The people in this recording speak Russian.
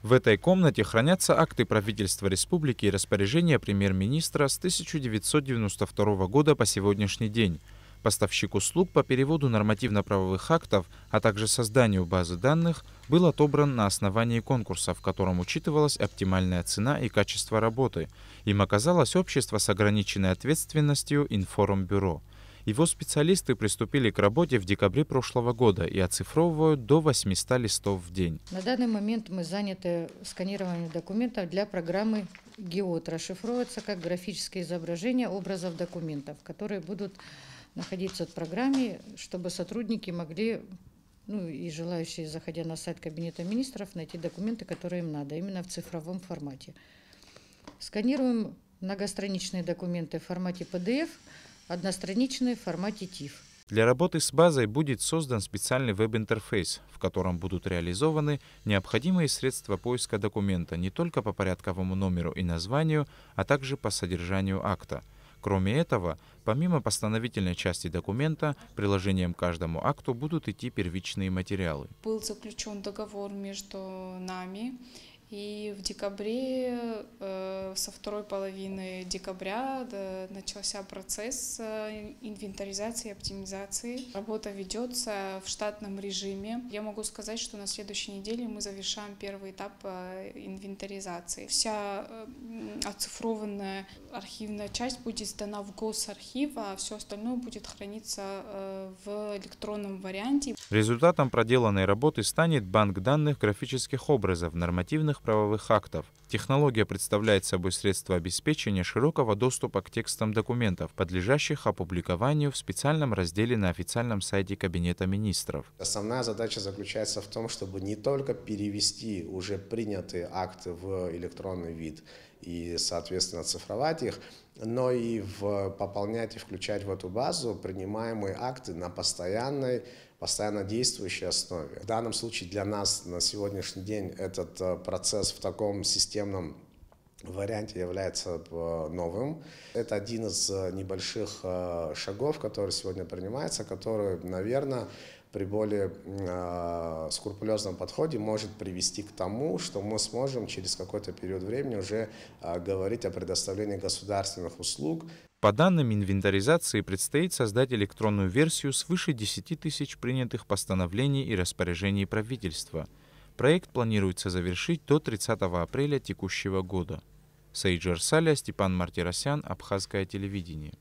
В этой комнате хранятся акты правительства республики и распоряжения премьер-министра с 1992 года по сегодняшний день. Поставщик услуг по переводу нормативно-правовых актов, а также созданию базы данных был отобран на основании конкурса, в котором учитывалась оптимальная цена и качество работы. Им оказалось общество с ограниченной ответственностью «Информбюро». Его специалисты приступили к работе в декабре прошлого года и оцифровывают до 800 листов в день. На данный момент мы заняты сканированием документов для программы ГИОТ. Расшифровывается как графическое изображение образов документов, которые будут находиться в программе, чтобы сотрудники могли, и желающие, заходя на сайт Кабинета министров, найти документы, которые им надо, именно в цифровом формате. Сканируем многостраничные документы в формате PDF, одностраничные в формате TIFF. Для работы с базой будет создан специальный веб-интерфейс, в котором будут реализованы необходимые средства поиска документа не только по порядковому номеру и названию, а также по содержанию акта. Кроме этого, помимо постановительной части документа, приложением к каждому акту будут идти первичные материалы. Был заключен договор между нами. И в декабре, со второй половины декабря начался процесс инвентаризации и оптимизации. Работа ведется в штатном режиме. Я могу сказать, что на следующей неделе мы завершаем первый этап инвентаризации. Вся оцифрованная архивная часть будет сдана в госархив, а все остальное будет храниться в электронном варианте. Результатом проделанной работы станет банк данных графических образов нормативных правовых актов. Технология представляет собой средство обеспечения широкого доступа к текстам документов, подлежащих опубликованию в специальном разделе на официальном сайте Кабинета министров. Основная задача заключается в том, чтобы не только перевести уже принятые акты в электронный вид и, соответственно, цифровать их, но и пополнять и включать в эту базу принимаемые акты на постоянно действующей основе. В данном случае для нас на сегодняшний день этот процесс в таком системном варианте является новым. Это один из небольших шагов, который сегодня принимается, который, наверное, при более скрупулезном подходе может привести к тому, что мы сможем через какой-то период времени уже говорить о предоставлении государственных услуг. По данным инвентаризации предстоит создать электронную версию свыше 10 тысяч принятых постановлений и распоряжений правительства. Проект планируется завершить до 30 апреля текущего года. Сейджер Саля, Степан Мартиросян, Абхазское телевидение.